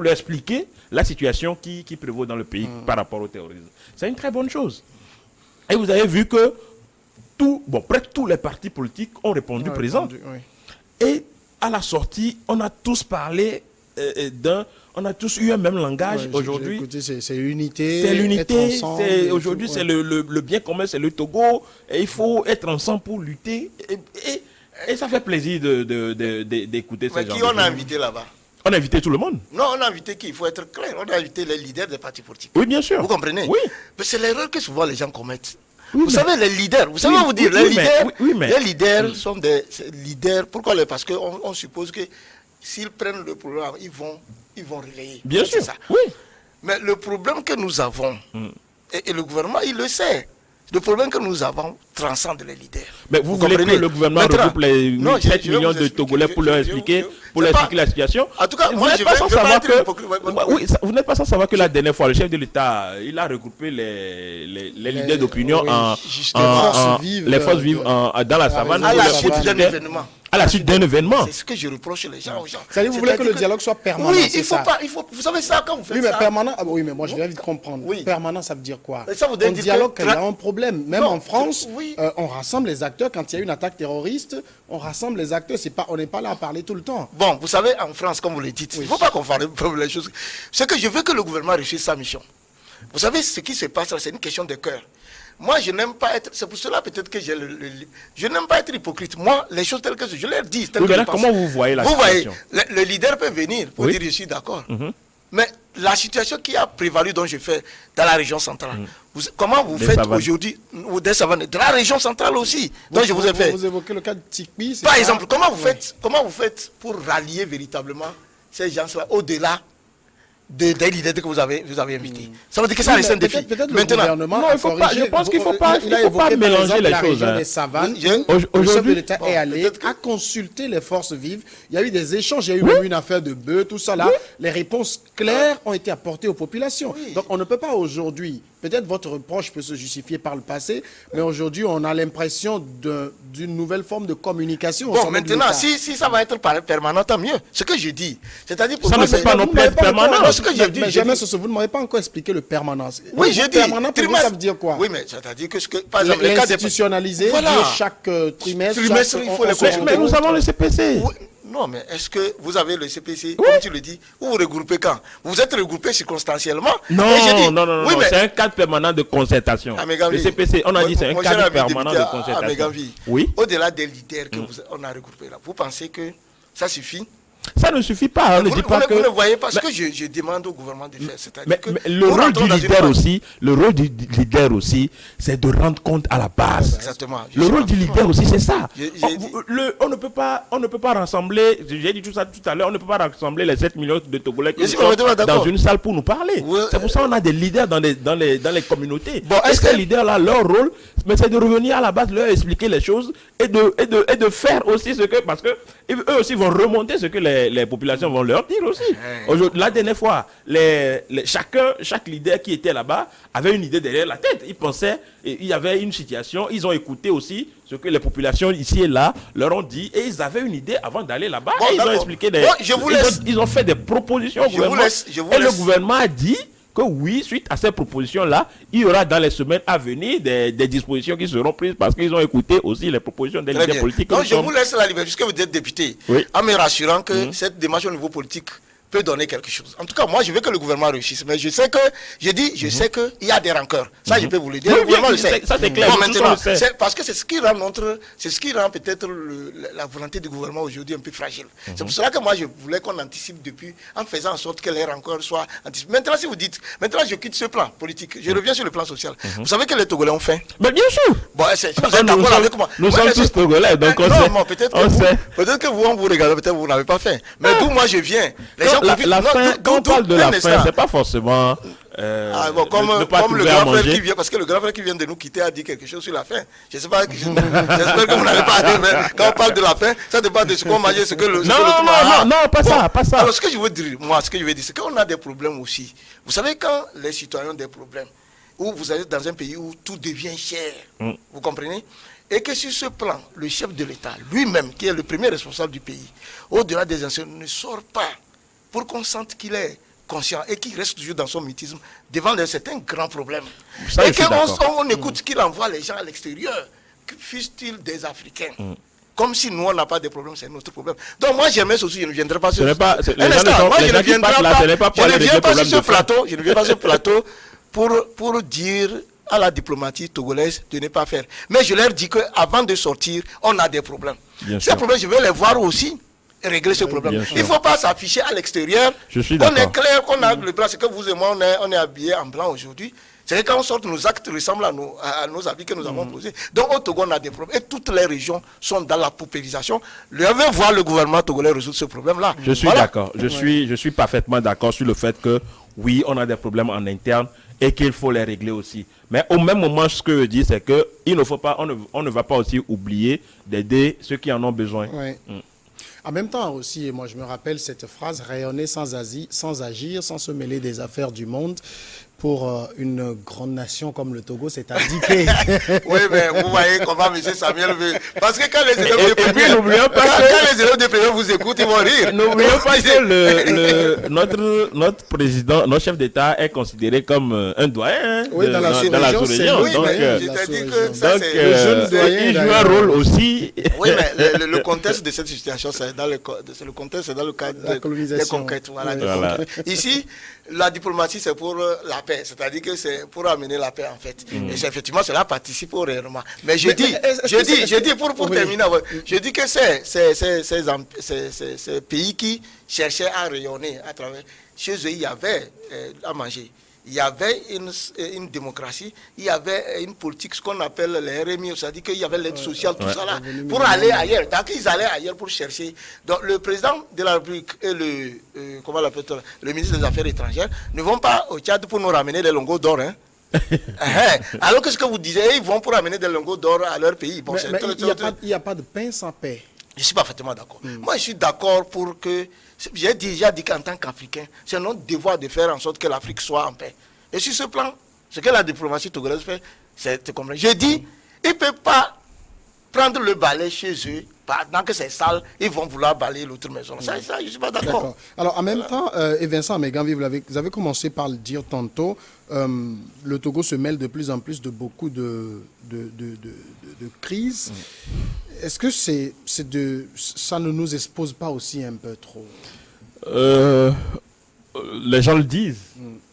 expliquer la situation qui prévaut dans le pays par rapport au terrorisme. C'est une très bonne chose. Et vous avez vu que presque tous les partis politiques ont répondu présent. Et à la sortie, on a tous parlé on a tous eu un même langage aujourd'hui. Écoutez, c'est l'unité. C'est l'unité. Aujourd'hui, c'est le bien commun, c'est le Togo. Et il faut être ensemble pour lutter. Et ça fait plaisir d'écouter ces gens. Mais qui on a invité là-bas? On a invité tout le monde. Non, on a invité qui? Il faut être clair. On a invité les leaders des partis politiques. Oui, bien sûr. Vous comprenez? Oui. Mais c'est l'erreur que souvent les gens commettent. Vous savez, les leaders, vous savez vous dire, les leaders sont des leaders. Pourquoi? Parce qu'on suppose que s'ils prennent le programme, ils vont relayer. Bien sûr, ça. Oui. Mais le problème que nous avons, et le gouvernement, il le sait, le problème que nous avons transcende les leaders. Mais vous voulez que le gouvernement regroupe les 7 millions de Togolais pour leur expliquer la situation? En tout cas, moi, je vais vous n'êtes pas sans savoir que la dernière fois, le chef de l'État, il a regroupé les leaders d'opinion les forces vives dans la savane. À la suite d'un événement. À la suite d'un événement. C'est ce que je reproche aux gens. C'est-à-dire, vous voulez que le dialogue soit permanent? Oui, il faut pas. Vous savez ça quand vous faites ça. Oui, mais permanent. Oui, mais moi je viens vite comprendre. Oui. Permanent, ça veut dire quoi? On dialogue quand il y a un problème. Même en France, on rassemble les acteurs quand il y a une attaque terroriste. On rassemble les acteurs. On n'est pas là à parler tout le temps. Bon, vous savez, en France, comme vous le dites, il ne faut pas confondre les choses. C'est que je veux que le gouvernement réussisse sa mission. Vous savez, ce qui se passe là, c'est une question de cœur. Moi, je n'aime pas être... C'est pour cela peut-être que je n'aime pas être hypocrite. Moi, les choses telles que je leur dis... Comment vous voyez la situation? Vous voyez, le leader peut venir pour dire je suis d'accord. Mais la situation qui a prévalu, dont je fais dans la région centrale, comment vous faites aujourd'hui, ou des savanes, de la région centrale aussi, dont je vous ai fait. Vous évoquez le cas de Tikpi. Par exemple, comment vous faites pour rallier véritablement ces gens-là au-delà des leaders que vous avez invités? Ça veut dire que ça reste un défi. Maintenant, non, je pense qu'il ne faut pas mélanger les choses. Des savanes, le chef de l'État est allé à consulter les forces vives. Il y a eu des échanges, il y a eu même une affaire de bœufs, tout ça là. Les réponses claires ont été apportées aux populations. Donc on ne peut pas aujourd'hui, peut-être votre reproche peut se justifier par le passé, mais aujourd'hui on a l'impression d'une nouvelle forme de communication. Bon, maintenant, si ça va être permanent, tant mieux. Ce que je dis, c'est-à-dire pour ça moi, ne peut pas non plus être permanent. Ce que j'ai dit, vous ne m'avez pas encore expliqué le permanence. Oui, j'ai dit. Permanent, pour vous, ça veut dire quoi? Oui, mais c'est-à-dire que par exemple, les cas institutionnalisé, voilà. Chaque trimestre, il faut les mais nous avons le CPC. Oui. Non, mais est-ce que vous avez le CPC, comme tu le dis, ou vous regroupez quand? Vous êtes regroupés circonstanciellement? Non, oui, mais c'est un cadre permanent de concertation. Le CPC, on a dit c'est un cadre permanent de concertation. Oui. Au-delà des leaders que on a regroupés là, vous pensez que ça suffit? Ça ne suffit pas. Vous ne voyez pas ce que je demande au gouvernement de faire. Mais le rôle du leader aussi, c'est de rendre compte à la base. Exactement. Le rôle du leader aussi, c'est ça. On ne peut pas rassembler, j'ai dit tout ça tout à l'heure, on ne peut pas rassembler les 7 millions de Togolais qui sont dans une salle pour nous parler. C'est pour ça qu'on a des leaders dans les communautés. Bon, est-ce que les leaders là, leur rôle, mais c'est de revenir à la base, leur expliquer les choses et de faire aussi ce que, parce que eux aussi vont remonter ce que les populations vont leur dire aussi. La dernière fois, chaque leader qui était là-bas avait une idée derrière la tête. Ils pensaient, il y avait une situation, ils ont écouté aussi ce que les populations ici et là leur ont dit et ils avaient une idée avant d'aller là-bas. Et ils ont expliqué ils ont fait des propositions au gouvernement. Et le gouvernement a dit que oui, suite à ces propositions-là, il y aura dans les semaines à venir des dispositions qui seront prises parce qu'ils ont écouté aussi les propositions des leaders politiques. Donc je vous laisse la liberté, puisque vous êtes député, en me rassurant que cette démarche au niveau politique peut donner quelque chose. En tout cas, moi, je veux que le gouvernement réussisse. Mais je sais que, je sais qu'il y a des rancœurs. Ça, je peux vous le dire. Oui, le gouvernement le sait. Ça, c'est clair. Bon, maintenant, parce que c'est ce qui rend peut-être la volonté du gouvernement aujourd'hui un peu fragile. C'est pour cela que moi, je voulais qu'on anticipe depuis, en faisant en sorte que les rancœurs soient anticipés. Maintenant, si vous dites, maintenant, je quitte ce plan politique, je reviens sur le plan social. Vous savez que les Togolais ont faim? Mais bien sûr. Bon, vous êtes d'accord avec moi? Nous sommes tous Togolais, donc on sait. Peut-être que vous regardez, peut-être vous n'avez pas faim. Mais d'où moi je viens, les gens quand on parle de la faim, c'est pas forcément comme le grand frère qui vient, parce que le grand frère qui vient de nous quitter a dit quelque chose sur la faim. Je sais pas, j'espère que vous n'avez pas dit, mais quand on parle de la faim, ça dépend de ce qu'on mange, ce que le non, pas ça. Alors ce que je veux dire, c'est qu'on a des problèmes aussi. Vous savez, quand les citoyens ont des problèmes, ou vous êtes dans un pays où tout devient cher, vous comprenez? Et que sur ce plan, le chef de l'État, lui-même, qui est le premier responsable du pays, au-delà des anciens, ne sort pas pour qu'on sente qu'il est conscient et qu'il reste toujours dans son mutisme devant certains grands problèmes. Et qu'on écoute qu'il envoie les gens à l'extérieur, fussent-ils des Africains. Comme si nous, on n'a pas de problème, c'est notre problème. Donc moi, j'aimais ceci, je ne viendrai pas sur ce plateau. Je ne viens pas sur ce plateau pour dire à la diplomatie togolaise de ne pas faire. Mais je leur dis qu'avant de sortir, on a des problèmes. Ces problèmes, je vais les voir aussi. Régler ce problème. Il ne faut pas s'afficher à l'extérieur. Je suis d'accord. On est clair qu'on a le blanc. C'est que vous et moi, on est habillés en blanc aujourd'hui. C'est que quand on sort, nos actes ressemblent à nos habits que nous avons posés. Donc au Togo, on a des problèmes. Et toutes les régions sont dans la paupérisation. Je vais voir le gouvernement togolais résoudre ce problème-là. Je suis d'accord. Je suis parfaitement d'accord sur le fait que, oui, on a des problèmes en interne et qu'il faut les régler aussi. Mais au même moment, ce que je dis, c'est qu'il ne faut pas, on ne va pas aussi oublier d'aider ceux qui en ont besoin. Oui. En même temps aussi, moi je me rappelle cette phrase, rayonner sans agir, sans se mêler des affaires du monde. Pour une grande nation comme le Togo, c'est indiqué. Oui, mais vous voyez comment M. Samuel veut. Parce que quand les élèves de primaire vous écoutent, ils vont rire. N'oublions pas que notre président, notre chef d'État est considéré comme un doyen dans la sous-région. Oui, mais je t'ai dit que ça, c'est le jeune doyen. Il joue un rôle aussi. Oui, mais le contexte de cette situation, c'est dans le cadre des conquêtes. Voilà. Ici, la diplomatie, c'est pour la paix, c'est-à-dire que c'est pour amener la paix en fait. Et effectivement, cela participe au rayonnement. Mais je dis pour terminer, je dis que ces pays qui cherchaient à rayonner à travers, chez eux, il y avait à manger. Il y avait une démocratie, il y avait une politique, ce qu'on appelle le RMI, c'est-à-dire qu'il y avait l'aide sociale, tout ça là, pour aller ailleurs. Donc ils allaient ailleurs pour chercher. Donc le président de la République et le ministre des Affaires étrangères ne vont pas au Tchad pour nous ramener des lingots d'or. Hein. Alors que ce que vous disiez, ils vont pour amener des lingots d'or à leur pays. Bon, mais il n'y a pas de pain sans paix. Je suis parfaitement d'accord. Moi, je suis d'accord pour que... J'ai déjà dit qu'en tant qu'Africain, c'est notre devoir de faire en sorte que l'Afrique soit en paix. Et sur ce plan, ce que la diplomatie togolaise fait, c'est comme... Je dis, ils ne peuvent pas prendre le balai chez eux, pendant que c'est sale, ils vont vouloir balayer l'autre maison. Ça, je ne suis pas d'accord. Alors, en même temps, et Vincent Megambi, vous avez commencé par le dire tantôt, le Togo se mêle de plus en plus de beaucoup de crises. Est-ce que ça ne nous expose pas aussi un peu trop? Les gens le disent.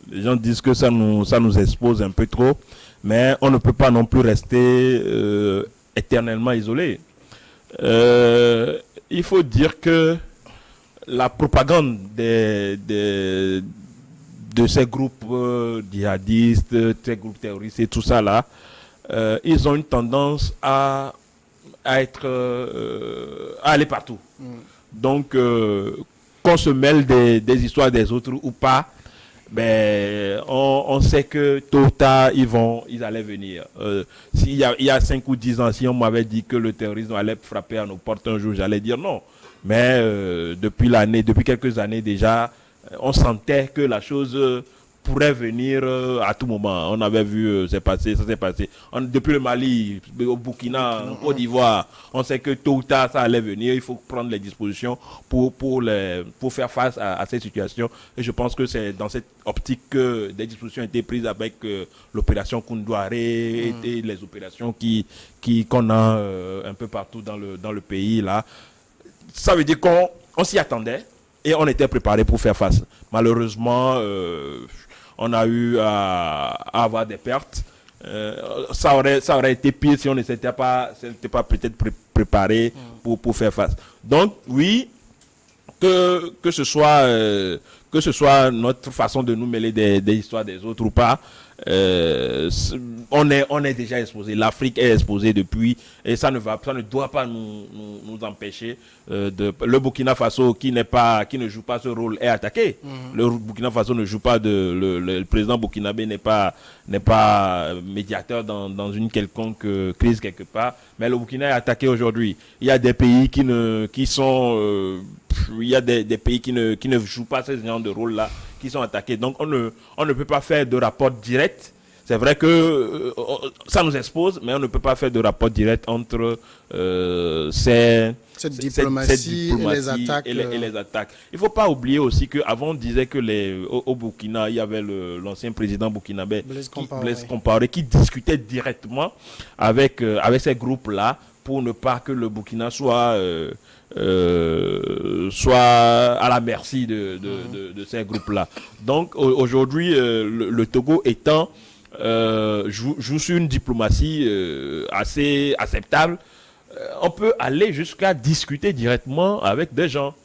Les gens disent que ça nous expose un peu trop. Mais on ne peut pas non plus rester éternellement isolé. Il faut dire que la propagande de ces groupes djihadistes, ces groupes terroristes et tout ça là, ils ont une tendance à aller partout. Donc, qu'on se mêle des histoires des autres ou pas, ben, on sait que tôt ou tard, ils allaient venir. Il y a 5 ou 10 ans, si on m'avait dit que le terrorisme allait frapper à nos portes un jour, j'allais dire non. Mais depuis quelques années déjà, on sentait que la chose pourrait venir à tout moment. On avait vu, ça s'est passé. Depuis le Mali, au Burkina, en Côte d'Ivoire, on sait que tôt ou tard, ça allait venir. Il faut prendre les dispositions pour faire face à cette situation. Et je pense que c'est dans cette optique que des dispositions ont été prises avec l'opération Koundouare et les opérations qu'on a un peu partout dans le pays. Là. Ça veut dire qu'on s'y attendait et on était préparé pour faire face. Malheureusement, on a eu à avoir des pertes. Ça aurait été pire si on ne s'était pas peut-être préparé pour faire face. Donc oui, que ce soit notre façon de nous mêler des histoires des autres ou pas, on est déjà exposé. L'Afrique est exposée depuis et ça ne doit pas nous empêcher. Le Burkina Faso qui ne joue pas ce rôle est attaqué. Le Burkina Faso ne joue pas le président burkinabé n'est pas médiateur dans une quelconque crise quelque part. Mais le Burkina est attaqué aujourd'hui. Il y a des pays il y a des pays qui ne jouent pas ce genre de rôle là, qui sont attaqués. Donc on ne peut pas faire de rapport direct. C'est vrai que ça nous expose, mais on ne peut pas faire de rapport direct entre cette diplomatie et les attaques. Et les attaques. Il ne faut pas oublier aussi qu'avant on disait que au Burkina, il y avait l'ancien président burkinabé Blaise Compaoré qui discutait directement avec ces groupes-là pour ne pas que le Burkina soit à la merci de ces groupes-là. Donc aujourd'hui, le Togo joue sur une diplomatie assez acceptable. On peut aller jusqu'à discuter directement avec des gens.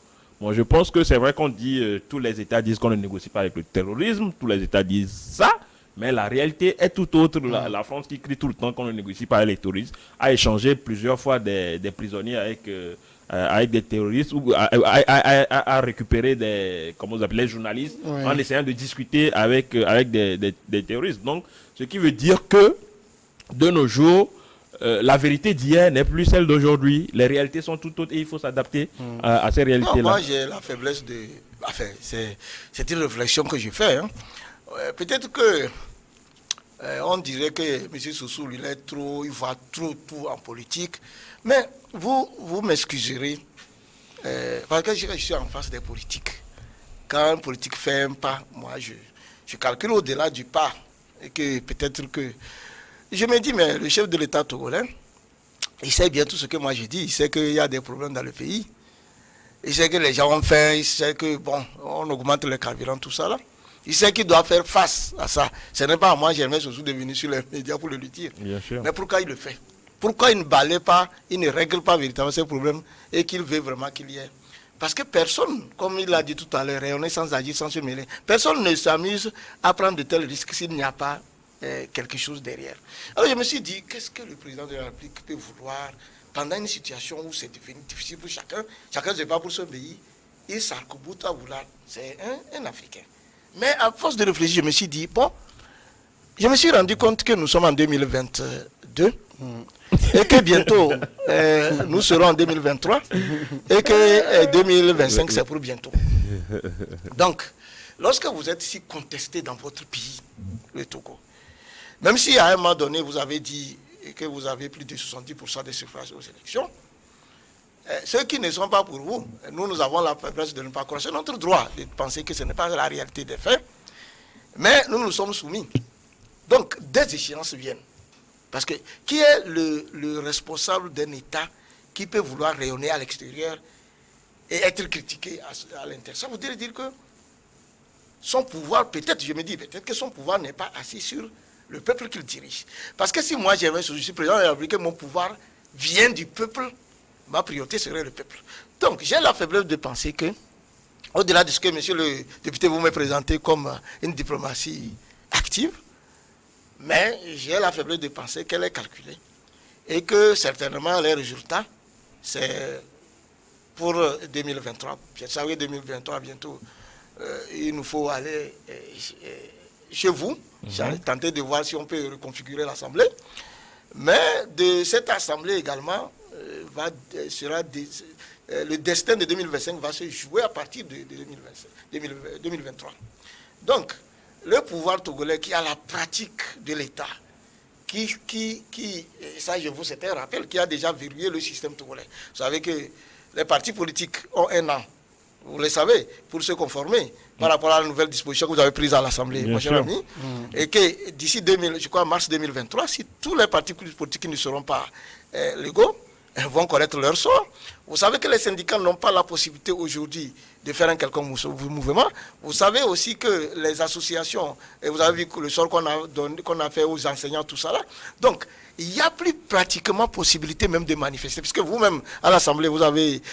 Moi, je pense que c'est vrai qu'on dit, tous les États disent qu'on ne négocie pas avec le terrorisme, tous les États disent ça, mais la réalité est tout autre. La France qui crie tout le temps qu'on ne négocie pas avec les terroristes a échangé plusieurs fois des prisonniers avec des terroristes ou à récupérer les journalistes en essayant de discuter avec des terroristes. Donc, ce qui veut dire que de nos jours, la vérité d'hier n'est plus celle d'aujourd'hui. Les réalités sont tout autres et il faut s'adapter à ces réalités-là. Moi, j'ai la faiblesse de... Enfin, c'est une réflexion que je fais. Hein. Peut-être que on dirait que M. Soussou, il voit trop tout en politique. Mais vous m'excuserez, parce que je suis en face des politiques. Quand un politique fait un pas, moi, je calcule au-delà du pas. Et que peut-être que... Je me dis, mais le chef de l'État togolais, il sait bien tout ce que moi je dis. Il sait qu'il y a des problèmes dans le pays. Il sait que les gens ont faim. Il sait que, on augmente le carburant, tout ça là. Il sait qu'il doit faire face à ça. Ce n'est pas à moi, Germain Soussou, de venir sur les médias pour le lui dire. Bien sûr. Mais pourquoi il le fait? Pourquoi il ne balaie pas, il ne règle pas véritablement ces problèmes et qu'il veut vraiment qu'il y ait Parce que personne, comme il l'a dit tout à l'heure, rayonner sans agir, sans se mêler, personne ne s'amuse à prendre de tels risques s'il n'y a pas quelque chose derrière. Alors je me suis dit, qu'est-ce que le président de la République peut vouloir pendant une situation où c'est devenu difficile pour chacun ne se bat pour son pays, il s'arc-boute à vouloir, c'est un Africain. Mais à force de réfléchir, je me suis dit, bon, je me suis rendu compte que nous sommes en 2022 et que bientôt nous serons en 2023 et que 2025 c'est pour bientôt. Donc, lorsque vous êtes si contesté dans votre pays, le Togo, même si à un moment donné vous avez dit que vous avez plus de 70% des suffrages aux élections, ceux qui ne sont pas pour vous, nous avons la faiblesse de ne pas croire. C'est notre droit de penser que ce n'est pas la réalité des faits, mais nous nous sommes soumis. Donc, des échéances viennent. Parce que qui est le responsable d'un État qui peut vouloir rayonner à l'extérieur et être critiqué à l'intérieur? Ça voudrait dire que son pouvoir, peut-être que son pouvoir n'est pas assis sur le peuple qu'il dirige. Parce que si moi je suis président de la République, mon pouvoir vient du peuple, ma priorité serait le peuple. Donc j'ai la faiblesse de penser que, au-delà de ce que monsieur le député vous me présentez comme une diplomatie active, mais j'ai la faiblesse de penser qu'elle est calculée et que certainement les résultats, c'est pour 2023. Vous savez, 2023, bientôt, il nous faut aller chez vous, tenter de voir si on peut reconfigurer l'Assemblée. Mais de cette Assemblée également, le destin de 2025 va se jouer à partir de 2023. Donc, le pouvoir togolais qui a la pratique de l'État, ça je vous c'était un rappel, qui a déjà verrouillé le système togolais. Vous savez que les partis politiques ont un an, vous le savez, pour se conformer par rapport à la nouvelle disposition que vous avez prise à l'Assemblée, mon cher ami, et que d'ici mars 2023, si tous les partis politiques ne seront pas légaux, vont connaître leur sort. Vous savez que les syndicats n'ont pas la possibilité aujourd'hui de faire un quelconque mouvement. Vous savez aussi que les associations, et vous avez vu que le sort qu'on a fait aux enseignants, tout ça là. Donc, il n'y a plus pratiquement possibilité même de manifester. Puisque vous-même, à l'Assemblée,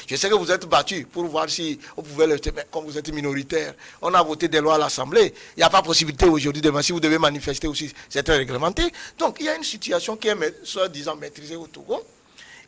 je sais que vous êtes battus pour voir si on pouvait le faire. Mais comme vous êtes minoritaire, on a voté des lois à l'Assemblée. Il n'y a pas possibilité aujourd'hui de si vous devez manifester aussi, c'est très réglementé. Donc, il y a une situation qui est, soi-disant, maîtrisée au Togo.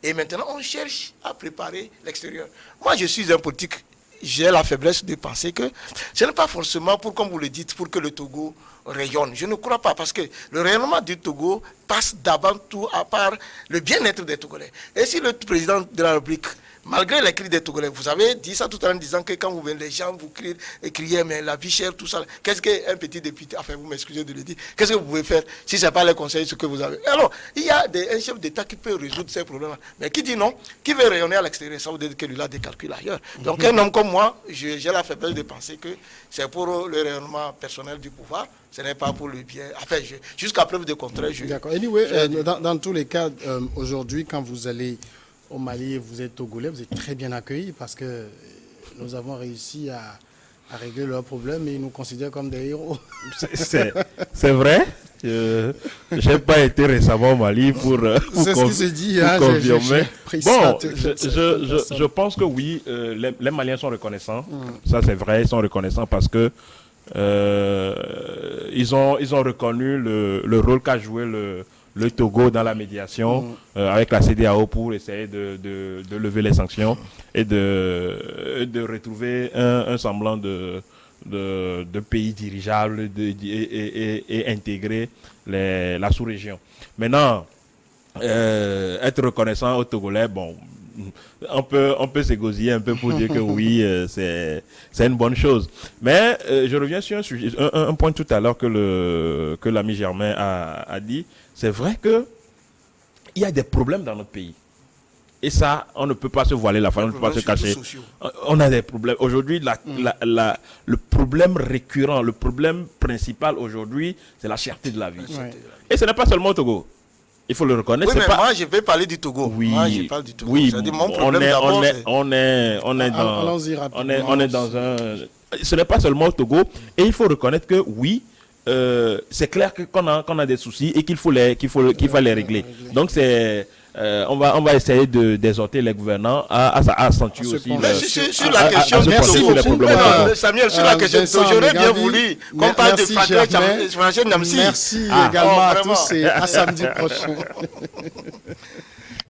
Et maintenant, on cherche à préparer l'extérieur. Moi, je suis un politique, j'ai la faiblesse de penser que ce n'est pas forcément pour, comme vous le dites, pour que le Togo rayonne. Je ne crois pas, parce que le rayonnement du Togo passe d'avant tout à part le bien-être des Togolais. Et si le président de la République, malgré les cris des Togolais, vous avez dit ça tout à l'heure en disant que quand vous venez, les gens vous criez, mais la vie chère, tout ça, qu'est-ce qu'un petit député, enfin vous m'excusez de le dire, qu'est-ce que vous pouvez faire si ce n'est pas les conseils, ce que vous avez? Alors, il y a un chef d'État qui peut résoudre ces problèmes, mais qui dit non, qui veut rayonner à l'extérieur, ça veut dire qu'il a des calculs ailleurs. Donc un homme comme moi, j'ai la faiblesse de penser que c'est pour le rayonnement personnel du pouvoir, ce n'est pas pour le bien. Enfin, jusqu'à preuve de contraire, D'accord. Anyway, dans tous les cas, aujourd'hui, quand vous allez au Mali et vous êtes togolais, vous êtes très bien accueillis parce que nous avons réussi à régler leurs problèmes et ils nous considèrent comme des héros. C'est vrai. Je n'ai pas été récemment au Mali pour c'est ce qui se dit, confirmer. Bon, je pense que oui, les Maliens sont reconnaissants. Ça, c'est vrai, ils sont reconnaissants parce que ils ont reconnu le rôle qu'a joué le Togo dans la médiation avec la CEDEAO pour essayer de lever les sanctions et de retrouver un semblant de pays dirigeable et intégrer la sous-région. Maintenant, être reconnaissant aux Togolais, bon, on peut s'égosiller un peu pour dire que oui, c'est une bonne chose. Mais je reviens sur un point tout à l'heure que l'ami Germain a dit. C'est vrai que il y a des problèmes dans notre pays. Et ça, on ne peut pas se voiler la face, on ne peut pas se cacher. On a des problèmes. Aujourd'hui, le problème récurrent, le problème principal aujourd'hui, c'est la cherté de la vie. Ouais. Et ce n'est pas seulement au Togo. Il faut le reconnaître. Oui, mais moi, je vais parler du Togo. Oui, moi, je parle du Togo. Oui, mon problème d'abord, on est dans un... Ce n'est pas seulement au Togo. Et il faut reconnaître que oui, c'est clair qu'on a des soucis et qu'il faut les régler. Donc on va essayer d'exhorter les gouvernants à accentuer aussi. Mais sur la question, merci beaucoup. Samuel, sur la question, j'aurais bien voulu qu'on parle de Fatou Namsi. Merci également à tous et à samedi prochain.